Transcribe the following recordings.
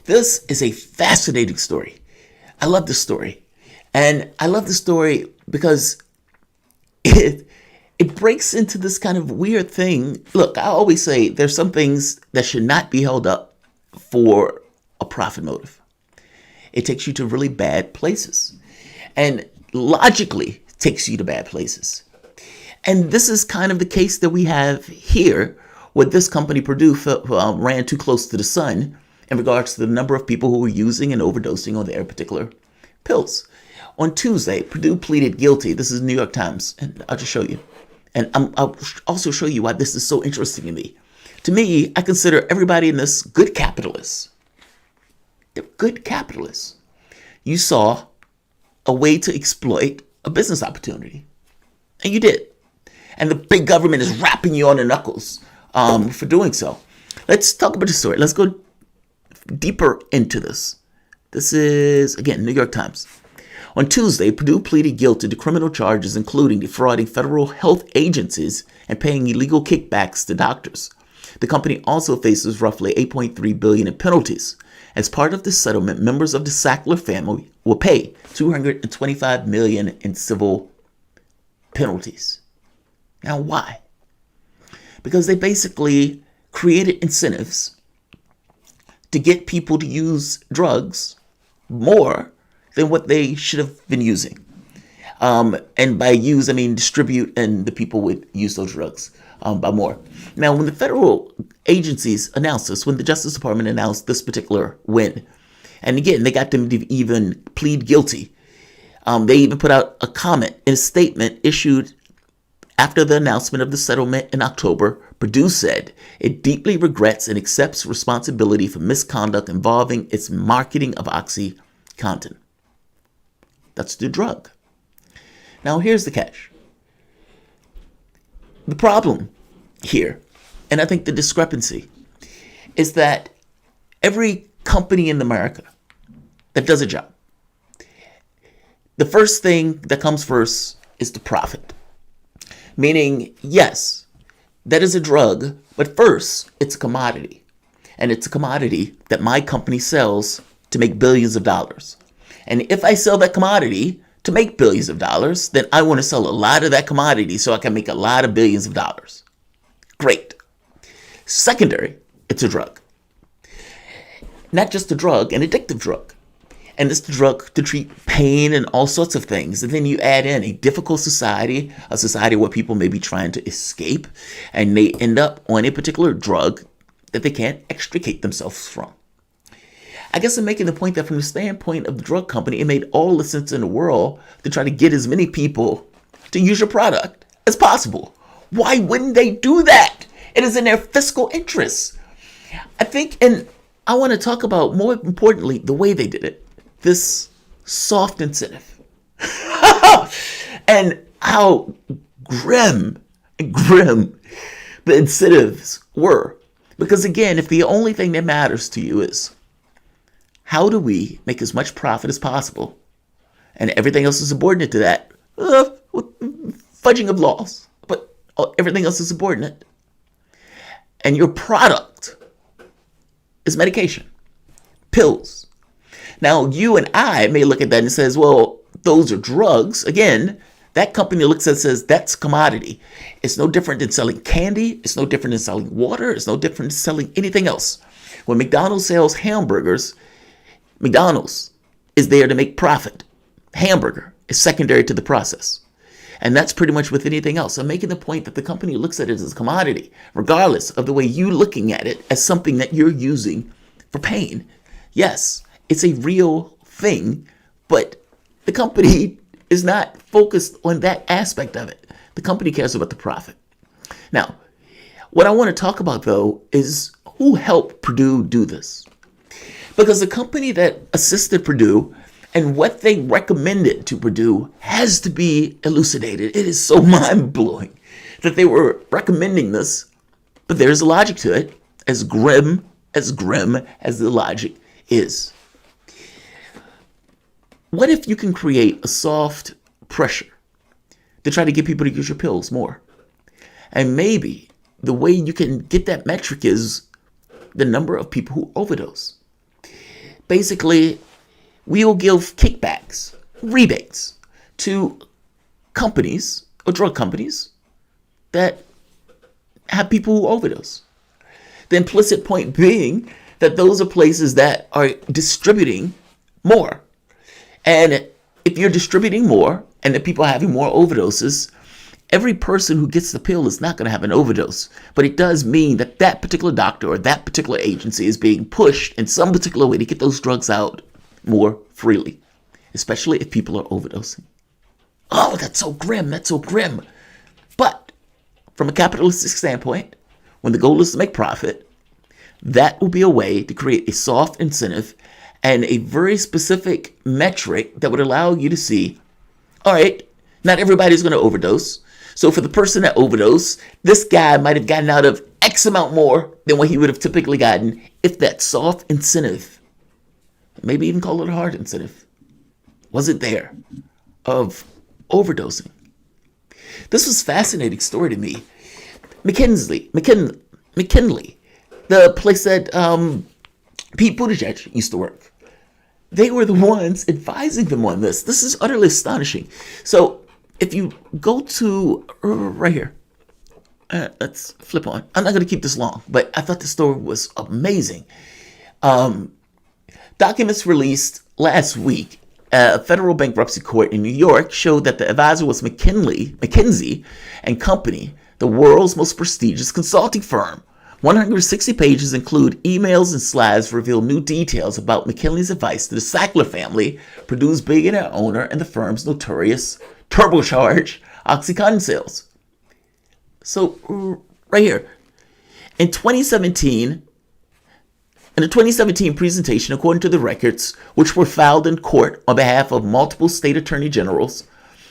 This is a fascinating story. I love this story. And I love the story because it breaks into this kind of weird thing. Look, I always say there's some things that should not be held up for a profit motive. It takes you to really bad places. And logically takes you to bad places. And this is kind of the case that we have here with this company, Purdue, ran too close to the sun in regards to the number of people who were using and overdosing on their particular pills. On Tuesday, Purdue pleaded guilty. This is New York Times, and I'll just show you. And I'll also show you why this is so interesting to me. To me, I consider everybody in this good capitalists. They're good capitalists. You saw a way to exploit a business opportunity, and you did. And the big government is rapping you on the knuckles for doing so. Let's talk about the story. Let's go deeper into this. This is, again, New York Times. On Tuesday, Purdue pleaded guilty to criminal charges, including defrauding federal health agencies and paying illegal kickbacks to doctors. The company also faces roughly $8.3 billion in penalties. As part of the settlement, members of the Sackler family will pay $225 million in civil penalties. Now, why? Because they basically created incentives to get people to use drugs more than what they should have been using. And by use, I mean distribute, and the people would use those drugs by more. Now, when the federal agencies announced this, when the Justice Department announced this particular win, and again, they got them to even plead guilty. They even put out a comment in a statement issued after the announcement of the settlement in October. Purdue said it deeply regrets and accepts responsibility for misconduct involving its marketing of OxyContin. That's the drug. Now, here's the catch. The problem here, and I think the discrepancy, is that every company in America that does a job, the first thing that comes first is the profit. Meaning, yes, that is a drug, but first, it's a commodity. And it's a commodity that my company sells to make billions of dollars. And if I sell that commodity to make billions of dollars, then I want to sell a lot of that commodity so I can make a lot of billions of dollars. Great. Secondary, it's a drug. Not just a drug, an addictive drug. And it's the drug to treat pain and all sorts of things. And then you add in a difficult society, a society where people may be trying to escape, and they end up on a particular drug that they can't extricate themselves from. I guess I'm making the point that from the standpoint of the drug company, it made all the sense in the world to try to get as many people to use your product as possible. Why wouldn't they do that? It is in their fiscal interests. I think, and I want to talk about, more importantly, the way they did it. This soft incentive. And how grim the incentives were. Because again, if the only thing that matters to you is how do we make as much profit as possible, and everything else is subordinate to that, fudging of laws, but everything else is subordinate, and your product is medication, pills. Now, you and I may look at that and says, well, those are drugs. Again, that company looks at it and says, that's commodity. It's no different than selling candy. It's no different than selling water. It's no different than selling anything else. When McDonald's sells hamburgers, McDonald's is there to make profit. Hamburger is secondary to the process. And that's pretty much with anything else. I'm making the point that the company looks at it as a commodity, regardless of the way you're looking at it as something that you're using for pain. Yes, it's a real thing, but the company is not focused on that aspect of it. The company cares about the profit. Now, what I want to talk about, though, is who helped Purdue do this. Because the company that assisted Purdue and what they recommended to Purdue has to be elucidated. It is so mind-blowing that they were recommending this, but there's a logic to it, as grim as the logic is. What if you can create a soft pressure to try to get people to use your pills more? And maybe the way you can get that metric is the number of people who overdose. basically, we will give kickbacks, rebates to companies or drug companies that have people who overdose. The implicit point being that those are places that are distributing more. And if you're distributing more and the people are having more overdoses, every person who gets the pill is not going to have an overdose. But it does mean that that particular doctor or that particular agency is being pushed in some particular way to get those drugs out more freely, especially if people are overdosing. Oh, that's so grim. That's so grim. But from a capitalistic standpoint, when the goal is to make profit, that will be a way to create a soft incentive and a very specific metric that would allow you to see, all right, not everybody's going to overdose. So for the person that overdosed, this guy might have gotten out of X amount more than what he would have typically gotten if that soft incentive, maybe even call it a hard incentive, wasn't there of overdosing. This was a fascinating story to me. McKinsey, the place that Pete Buttigieg used to work, they were the ones advising them on this. This is utterly astonishing. So if you go to right here, let's flip on. I'm not going to keep this long, but I thought the story was amazing. Documents released last week at a federal bankruptcy court in New York showed that the advisor was McKinsey and Company, the world's most prestigious consulting firm. 160 pages include emails and slides reveal new details about McKinley's advice to the Sackler family, Purdue's billionaire owner, and the firm's notorious turbocharged OxyContin sales. So, right here, in the 2017 presentation, according to the records, which were filed in court on behalf of multiple state attorney generals,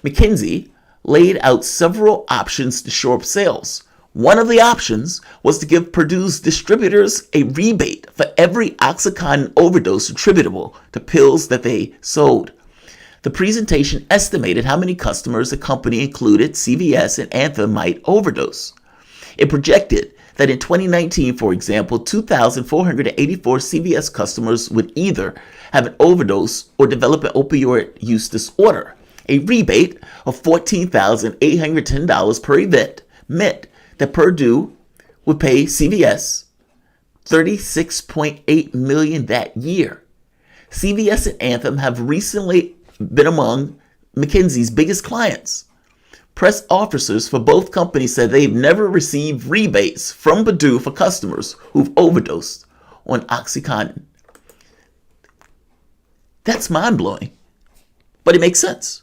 McKinsey laid out several options to shore up sales. One of the options was to give Purdue's distributors a rebate for every OxyContin overdose attributable to pills that they sold. The presentation estimated how many customers the company included CVS and Anthem might overdose. It projected that in 2019, for example, 2,484 CVS customers would either have an overdose or develop an opioid use disorder. A rebate of $14,810 per event meant that Purdue would pay CVS $36.8 million that year. CVS and Anthem have recently been among McKinsey's biggest clients. Press officers for both companies said they've never received rebates from Purdue for customers who've overdosed on OxyContin. That's mind-blowing, but it makes sense.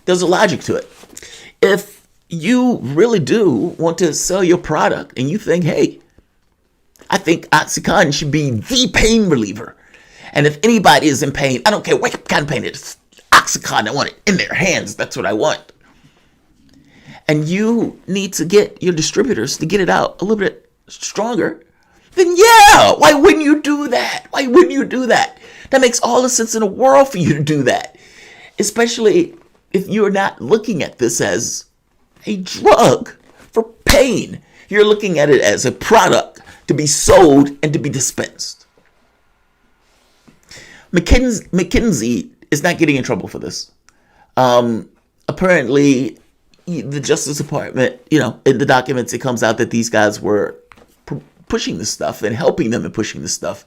There's a logic to it. If you really do want to sell your product and you think, hey, I think OxyContin should be the pain reliever. And if anybody is in pain, I don't care what kind of pain it is, OxyContin, I want it in their hands. That's what I want. And you need to get your distributors to get it out a little bit stronger, then yeah, why wouldn't you do that? Why wouldn't you do that? That makes all the sense in the world for you to do that. Especially if you're not looking at this as a drug for pain. You're looking at it as a product to be sold and to be dispensed. McKinsey is not getting in trouble for this. Apparently, the Justice Department, in the documents, it comes out that these guys were pushing this stuff and helping them in pushing this stuff.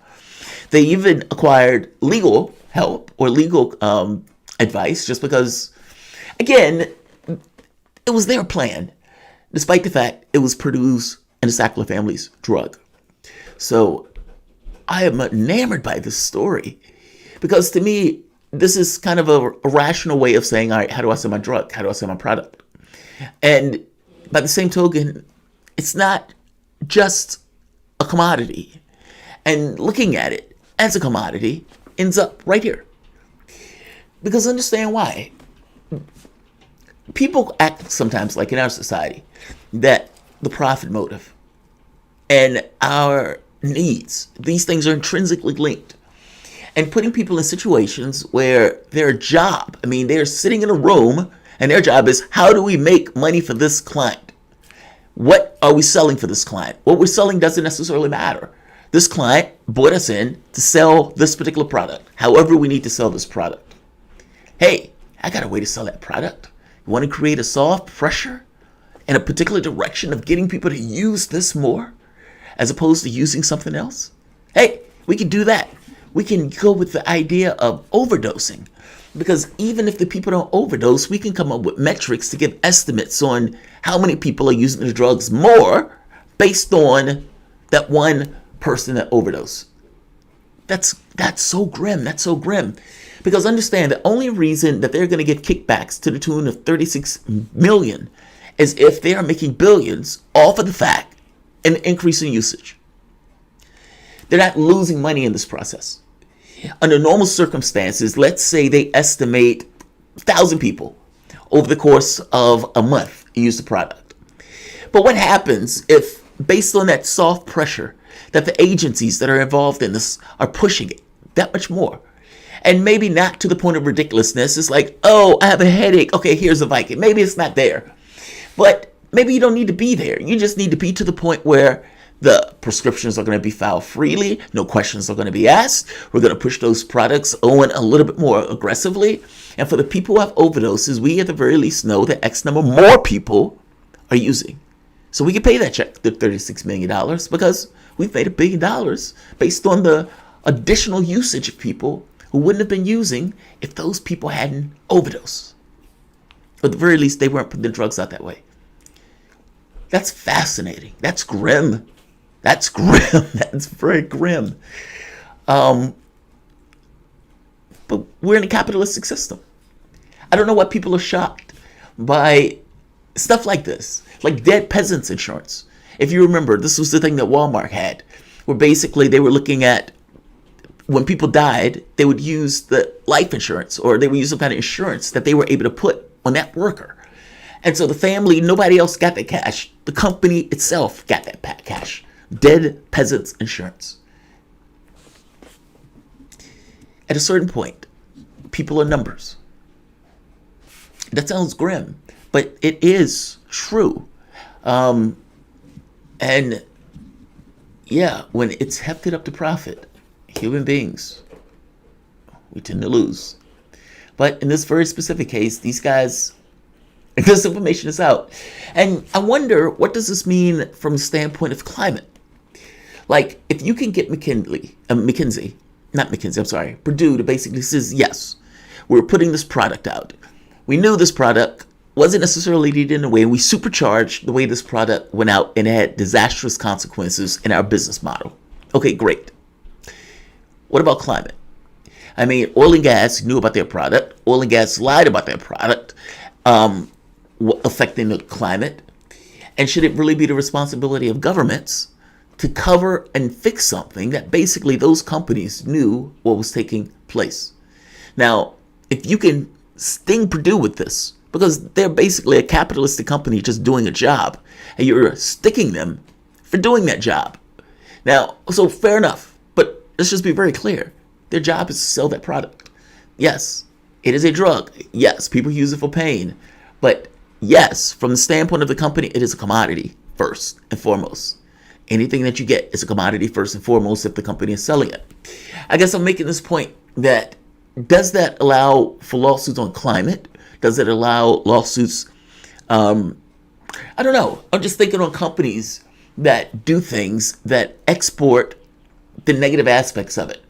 They even acquired legal help or legal advice just because, again, it was their plan, despite the fact it was Purdue's and the Sackler family's drug. So I am enamored by this story because to me, this is kind of a rational way of saying, all right, how do I sell my drug? How do I sell my product? And by the same token, it's not just a commodity. And looking at it as a commodity ends up right here. Because understand why. People act sometimes like in our society that the profit motive and our needs, these things are intrinsically linked. And putting people in situations where their job, they're sitting in a room and their job is, how do we make money for this client? What are we selling for this client? What we're selling doesn't necessarily matter. This client brought us in to sell this particular product. However, we need to sell this product. Hey, I got a way to sell that product. You want to create a soft pressure in a particular direction of getting people to use this more as opposed to using something else? Hey, we can do that. We can go with the idea of overdosing, because even if the people don't overdose, we can come up with metrics to give estimates on how many people are using the drugs more based on that one person that overdosed. That's so grim. That's so grim. Because understand, the only reason that they're going to get kickbacks to the tune of 36 million is if they are making billions off of the fact and increase in usage. They're not losing money in this process. Under normal circumstances, let's say they estimate 1,000 people over the course of a month use the product. But what happens if, based on that soft pressure that the agencies that are involved in this are pushing it that much more? And maybe not to the point of ridiculousness. It's like, oh, I have a headache. Okay, here's a Vicodin. Maybe it's not there. But maybe you don't need to be there. You just need to be to the point where the prescriptions are going to be filed freely. No questions are going to be asked. We're going to push those products on a little bit more aggressively. And for the people who have overdoses, we at the very least know that X number more people are using. So we can pay that check, the $36 million, because we've made $1 billion based on the additional usage of people who wouldn't have been using if those people hadn't overdosed. At the very least, they weren't putting the drugs out that way. That's fascinating. That's grim. That's grim. That's very grim. But we're in a capitalistic system. I don't know why people are shocked by stuff like this, like dead peasants insurance. If you remember, this was the thing that Walmart had, where basically they were looking at when people died, they would use the life insurance, or they would use some kind of insurance that they were able to put on that worker. And so the family, nobody else got that cash. The company itself got that cash. Dead peasants insurance. At a certain point, people are numbers. That sounds grim, but it is true. And yeah, when it's hefted up to profit, human beings, we tend to lose. But in this very specific case, these guys, this information is out. And I wonder, what does this mean from the standpoint of climate? Like, if you can get Purdue to basically says, yes, we're putting this product out. We knew this product wasn't necessarily needed in a way. We supercharged the way this product went out, and it had disastrous consequences in our business model. Okay, great. What about climate? I mean, oil and gas knew about their product. Oil and gas lied about their product, affecting the climate. And should it really be the responsibility of governments to cover and fix something that basically those companies knew what was taking place? Now, if you can sting Purdue with this, because they're basically a capitalistic company just doing a job, and you're sticking them for doing that job. Now, so fair enough, but let's just be very clear. Their job is to sell that product. Yes, it is a drug. Yes, people use it for pain. But yes, from the standpoint of the company, it is a commodity first and foremost. Anything that you get is a commodity first and foremost if the company is selling it. I guess I'm making this point that, does that allow for lawsuits on climate? Does it allow lawsuits? I don't know. I'm just thinking on companies that do things that export the negative aspects of it,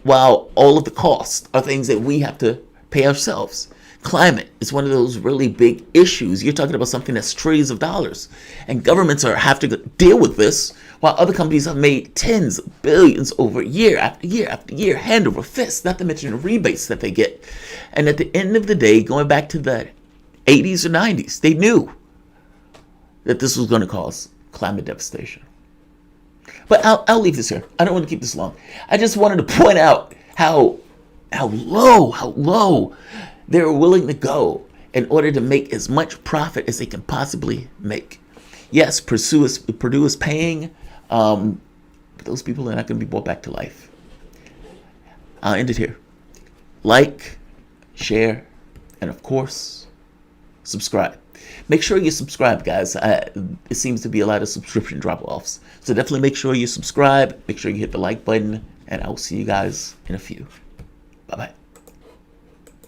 while all of the costs are things that we have to pay ourselves. Climate is one of those really big issues. You're talking about something that's trillions of dollars, and governments have to deal with this, while other companies have made tens of billions over year after year after year, hand over fist, not to mention the rebates that they get. And at the end of the day, going back to the 80s or 90s, they knew that this was going to cause climate devastation. But I'll leave this here. I don't want to keep this long. I just wanted to point out how low they're willing to go in order to make as much profit as they can possibly make. Yes, Purdue is paying, but those people are not going to be brought back to life. I'll end it here. Like, share, and of course, subscribe. Make sure you subscribe, guys. It seems to be a lot of subscription drop-offs. So definitely make sure you subscribe. Make sure you hit the like button. And I'll see you guys in a few. Bye-bye.